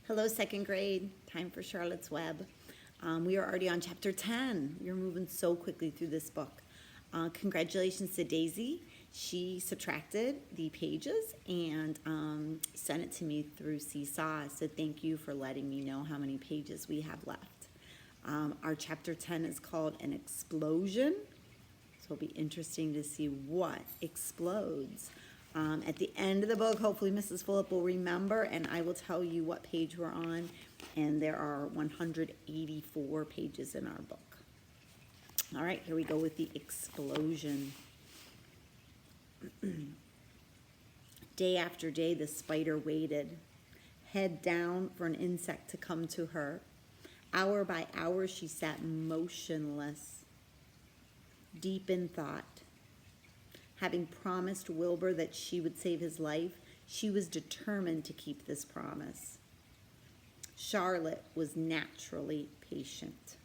Hello, second grade. Time for Charlotte's Web. We are already on chapter 10. We're moving so quickly through this book. Congratulations to Daisy. She subtracted the pages and sent it to me through Seesaw. So thank you for letting me know how many pages we have left. Our chapter 10 is called An Explosion. So it'll be interesting to see what explodes. At the end of the book, hopefully Mrs. Fulop will remember, and I will tell you what page we're on. And there are 184 pages in our book. All right, here we go with the explosion. Day after day, the spider waited, head down for an insect to come to her. Hour by hour, she sat motionless, deep in thought. Having promised Wilbur that she would save his life, she was determined to keep this promise. Charlotte was naturally patient.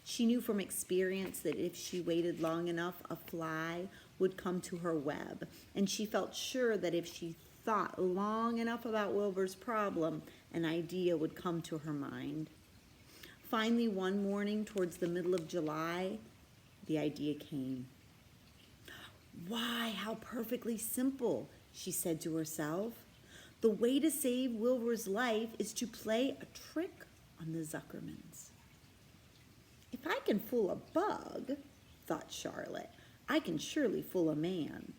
She knew from experience that if she waited long enough, a fly would come to her web, and she felt sure that if she thought long enough about Wilbur's problem, an idea would come to her mind. Finally, one morning towards the middle of July, the idea came. "Why, how perfectly simple," she said to herself. "The way to save Wilbur's life is to play a trick on the Zuckermans." "If I can fool a bug," thought Charlotte, "I can surely fool a man.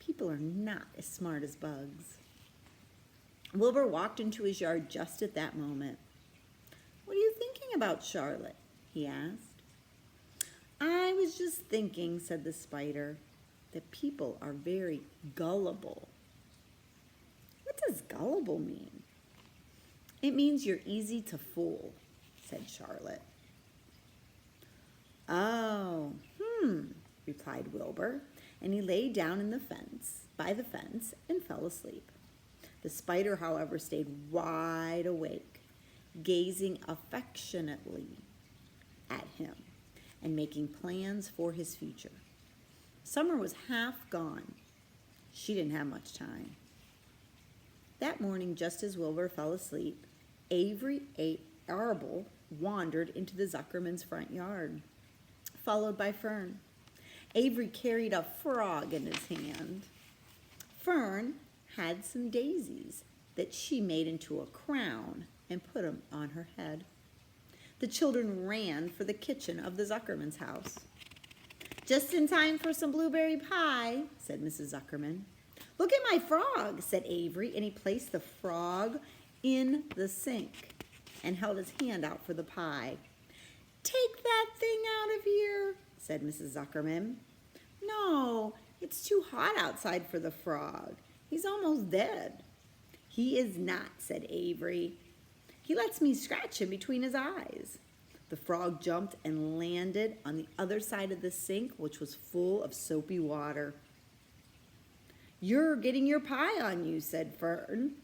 People are not as smart as bugs." Wilbur walked into his yard just at that moment. "What are you thinking about, Charlotte?" he asked. "I was just thinking," said the spider, "that people are very gullible." "What does gullible mean?" "It means you're easy to fool," said Charlotte. "Oh, replied Wilbur, and he lay down by the fence and fell asleep. The spider, however, stayed wide awake, gazing affectionately at him and making plans for his future. Summer was half gone. She didn't have much time. That morning, just as Wilbur fell asleep, Avery Arable wandered into the Zuckerman's front yard, followed by Fern. Avery carried a frog in his hand. Fern had some daisies that she made into a crown and put them on her head. The children ran for the kitchen of the Zuckerman's house. "Just in time for some blueberry pie," said Mrs. Zuckerman. "Look at my frog," said Avery, and he placed the frog in the sink and held his hand out for the pie. "Take that thing out of here," said Mrs. Zuckerman. "No, it's too hot outside for the frog. He's almost dead." "He is not," said Avery. "He lets me scratch him between his eyes." The frog jumped and landed on the other side of the sink, which was full of soapy water. "You're getting your pie on you," said Fern.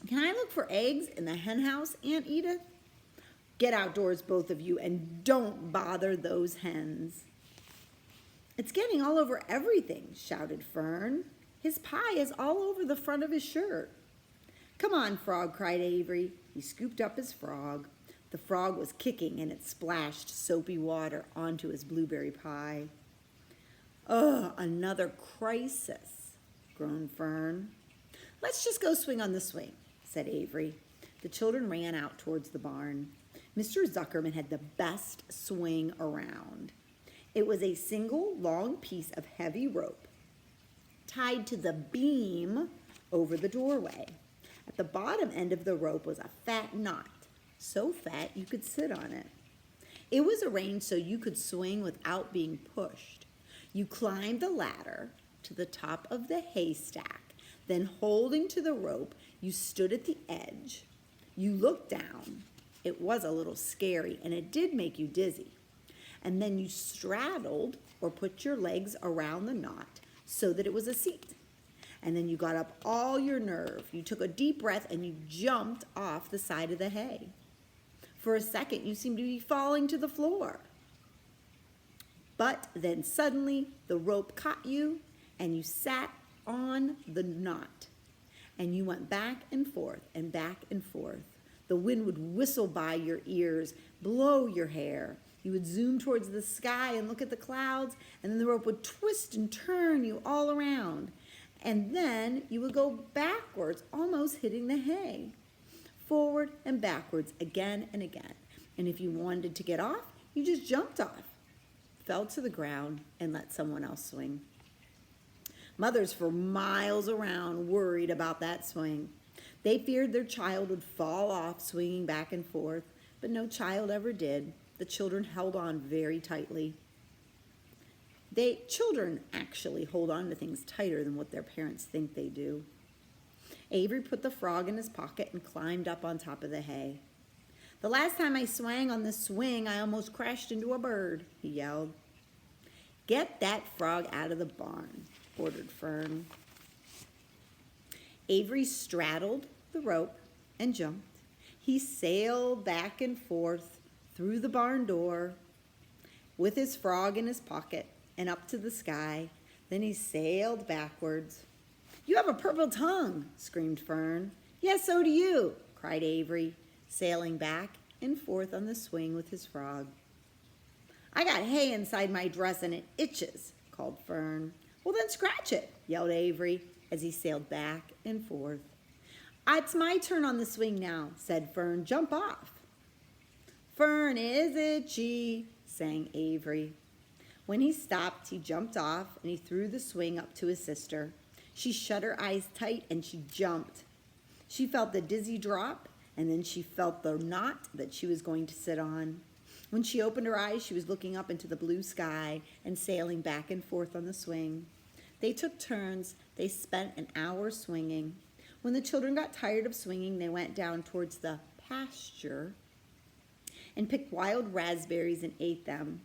"Can I look for eggs in the hen house, Aunt Edith?" "Get outdoors, both of you, and don't bother those hens." "It's getting all over everything," shouted Fern. "His pie is all over the front of his shirt." "Come on, Frog," cried Avery. He scooped up his frog. The frog was kicking, and it splashed soapy water onto his blueberry pie. "Ugh, another crisis," groaned Fern. "Let's just go swing on the swing," said Avery. The children ran out towards the barn. Mr. Zuckerman had the best swing around. It was a single long piece of heavy rope tied to the beam over the doorway. At the bottom end of the rope was a fat knot, so fat you could sit on it. It was arranged so you could swing without being pushed. You climbed the ladder to the top of the haystack, then holding to the rope, you stood at the edge. You looked down. It was a little scary, and it did make you dizzy. And then you straddled or put your legs around the knot so that it was a seat. And then you got up all your nerve. You took a deep breath, and you jumped off the side of the hay. For a second, you seemed to be falling to the floor. But then suddenly, the rope caught you, and you sat on the knot. and you went back and forth and back and forth. The wind would whistle by your ears, blow your hair. You would zoom towards the sky and look at the clouds, and then the rope would twist and turn you all around. And then you would go backwards, almost hitting the hay. Forward and backwards again and again. And if you wanted to get off, you just jumped off, fell to the ground, and let someone else swing. Mothers for miles around worried about that swing. They feared their child would fall off swinging back and forth, but no child ever did. The children held on very tightly. Children actually hold on to things tighter than what their parents think they do. Avery put the frog in his pocket and climbed up on top of the hay. "The last time I swang on this swing, I almost crashed into a bird," he yelled. "Get that frog out of the barn," ordered Fern. Avery straddled the rope and jumped. He sailed back and forth through the barn door with his frog in his pocket and up to the sky. Then he sailed backwards. "You have a purple tongue," screamed Fern. "Yes, so do you," cried Avery, sailing back and forth on the swing with his frog. "I got hay inside my dress and it itches," called Fern. "Well, then scratch it," yelled Avery as he sailed back and forth. "It's my turn on the swing now," said Fern. "Jump off." "Fern is itchy," sang Avery. When he stopped, he jumped off and he threw the swing up to his sister. She shut her eyes tight and she jumped. She felt the dizzy drop, and then she felt the knot that she was going to sit on. When she opened her eyes, she was looking up into the blue sky and sailing back and forth on the swing. They took turns. They spent an hour swinging. When the children got tired of swinging, they went down towards the pasture and picked wild raspberries and ate them.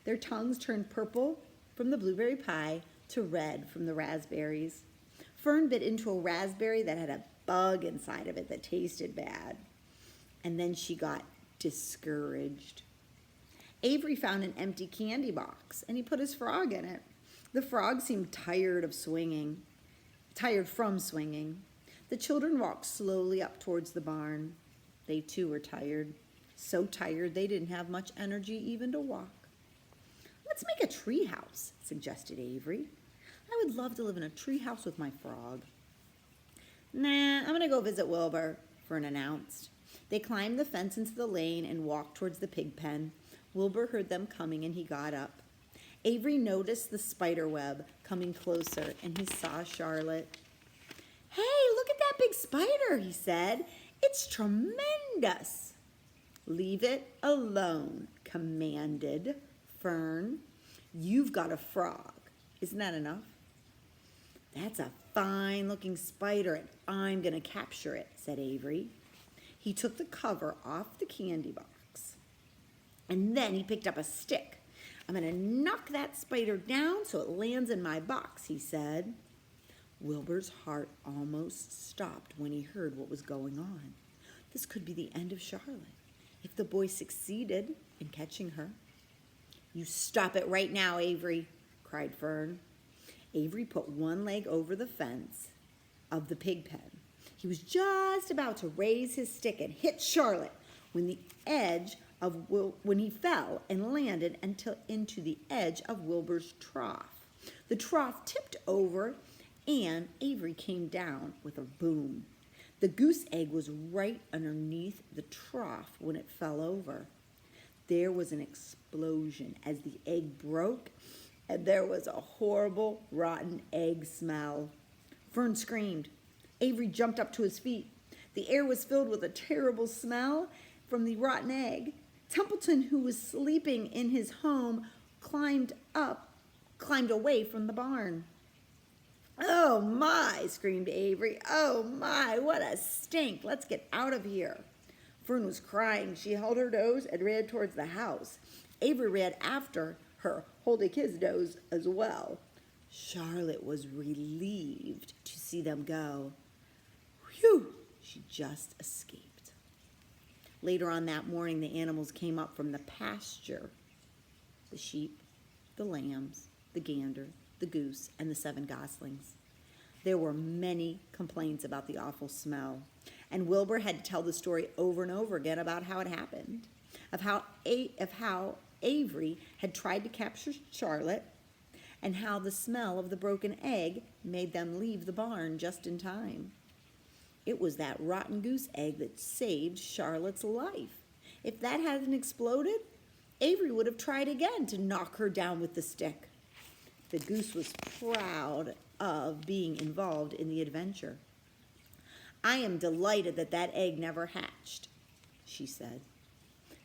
Their tongues turned purple from the blueberry pie to red from the raspberries. Fern bit into a raspberry that had a bug inside of it that tasted bad. And then she got discouraged. Avery found an empty candy box and he put his frog in it. The frog seemed tired from swinging. The children walked slowly up towards the barn. They too were tired. So tired they didn't have much energy even to walk. "Let's make a tree house," suggested Avery. "I would love to live in a tree house with my frog." "Nah, I'm going to go visit Wilbur," Fern announced. They climbed the fence into the lane and walked towards the pig pen. Wilbur heard them coming and he got up. Avery noticed the spider web coming closer and he saw Charlotte. "Hey, look at that big spider," he said. "It's tremendous." "Leave it alone," commanded Fern. "You've got a frog. Isn't that enough?" "That's a fine-looking spider, and I'm going to capture it," said Avery. He took the cover off the candy box, and then he picked up a stick. "I'm going to knock that spider down so it lands in my box," he said. Wilbur's heart almost stopped when he heard what was going on. This could be the end of Charlotte if the boy succeeded in catching her. "You stop it right now, Avery," cried Fern. Avery put one leg over the fence of the pig pen. He was just about to raise his stick and hit Charlotte when he fell and landed into the edge of Wilbur's trough. The trough tipped over and Avery came down with a boom. The goose egg was right underneath the trough when it fell over. There was an explosion as the egg broke, and there was a horrible, rotten egg smell. Fern screamed. Avery jumped up to his feet. The air was filled with a terrible smell from the rotten egg. Templeton, who was sleeping in his home, climbed away from the barn. "Oh my," screamed Avery. "Oh my, what a stink. Let's get out of here." Fern was crying. She held her nose and ran towards the house. Avery ran after her, holding his nose as well. Charlotte was relieved to see them go. Whew, she just escaped. Later on that morning, the animals came up from the pasture. The sheep, the lambs, the gander, the goose, and the 7 goslings. There were many complaints about the awful smell, and Wilbur had to tell the story over and over again about how it happened, of how Avery had tried to capture Charlotte, and how the smell of the broken egg made them leave the barn just in time. It was that rotten goose egg that saved Charlotte's life. If that hadn't exploded, Avery would have tried again to knock her down with the stick. The goose was proud of being involved in the adventure. "I am delighted that that egg never hatched," she said.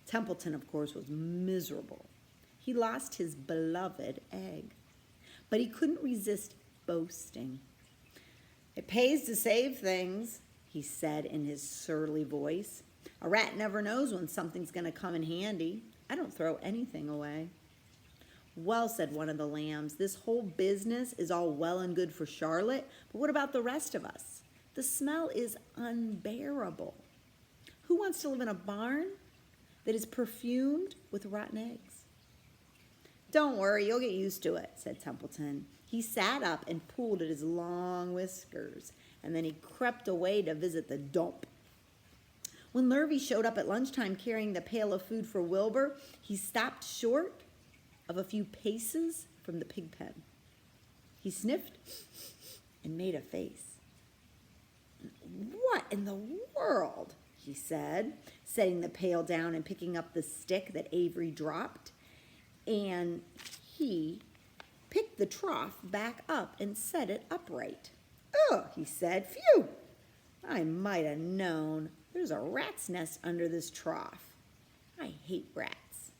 Templeton, of course, was miserable. He lost his beloved egg, but he couldn't resist boasting. "It pays to save things," he said in his surly voice. "A rat never knows when something's going to come in handy. I don't throw anything away." "Well," said one of the lambs, "this whole business is all well and good for Charlotte, but what about the rest of us? The smell is unbearable. Who wants to live in a barn that is perfumed with rotten eggs?" "Don't worry, you'll get used to it," said Templeton. He sat up and pulled at his long whiskers, and then he crept away to visit the dump. When Lurvy showed up at lunchtime carrying the pail of food for Wilbur, he stopped short of a few paces from the pig pen. He sniffed and made a face. "What in the world?" he said, setting the pail down and picking up the stick that Avery dropped. And he picked the trough back up and set it upright. "Oh," he said, "phew! I might have known. There's a rat's nest under this trough. I hate rats."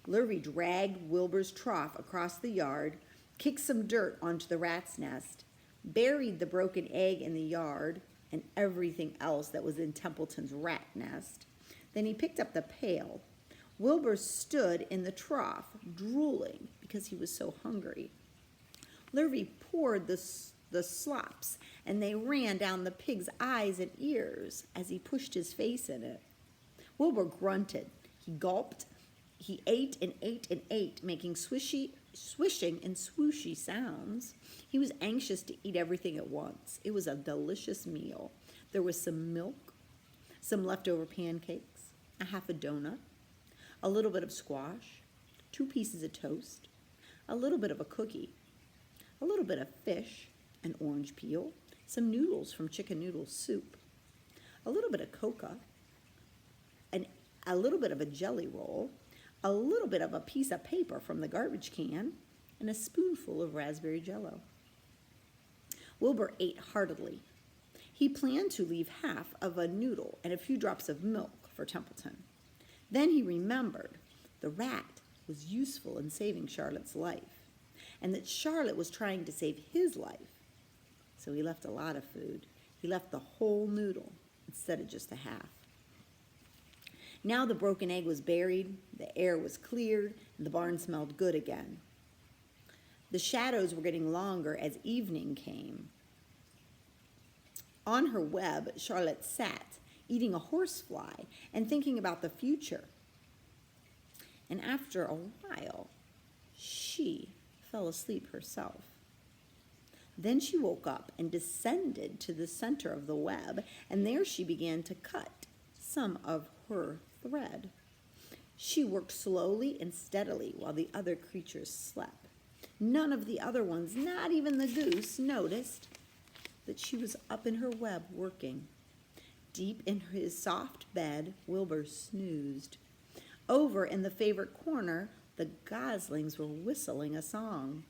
Lurvy dragged Wilbur's trough across the yard, kicked some dirt onto the rat's nest, buried the broken egg in the yard and everything else that was in Templeton's rat nest. Then he picked up the pail. Wilbur stood in the trough, drooling because he was so hungry. Lurvy poured the slops, and they ran down the pig's eyes and ears as he pushed his face in it. Wilbur grunted. He gulped. He ate and ate and ate, making swishing and swooshy sounds. He was anxious to eat everything at once. It was a delicious meal. There was some milk, some leftover pancakes, a half a donut, a little bit of squash, 2 pieces of toast, a little bit of a cookie, a little bit of fish, an orange peel, some noodles from chicken noodle soup, a little bit of cocoa, a little bit of a jelly roll, a little bit of a piece of paper from the garbage can, and a spoonful of raspberry jello. Wilbur ate heartily. He planned to leave half of a noodle and a few drops of milk for Templeton. Then he remembered the rat was useful in saving Charlotte's life, and that Charlotte was trying to save his life. So he left a lot of food. He left the whole noodle instead of just a half. Now the broken egg was buried, the air was cleared, and the barn smelled good again. The shadows were getting longer as evening came. On her web, Charlotte sat, eating a horsefly and thinking about the future. And after a while, she fell asleep herself. Then she woke up and descended to the center of the web, and there she began to cut some of her thread. She worked slowly and steadily while the other creatures slept. None of the other ones, not even the goose, noticed that she was up in her web working. Deep in his soft bed, Wilbur snoozed. Over in the favorite corner, the goslings were whistling a song.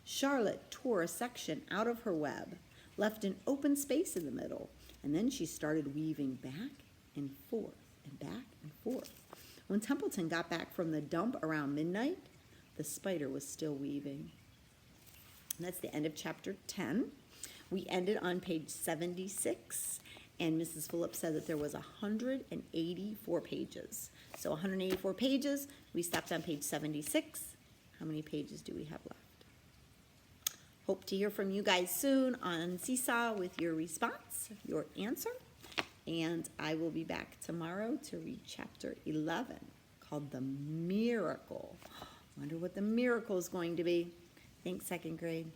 Charlotte tore a section out of her web, left an open space in the middle, and then she started weaving back and forth and back and forth. When Templeton got back from the dump around midnight, the spider was still weaving. And that's the end of chapter 10. We ended on page 76, and Mrs. Fulop said that there was 184 pages. So 184 pages, we stopped on page 76. How many pages do we have left? Hope to hear from you guys soon on Seesaw with your response, your answer. And I will be back tomorrow to read chapter 11, called The Miracle. Wonder what the miracle is going to be. Thanks, second grade.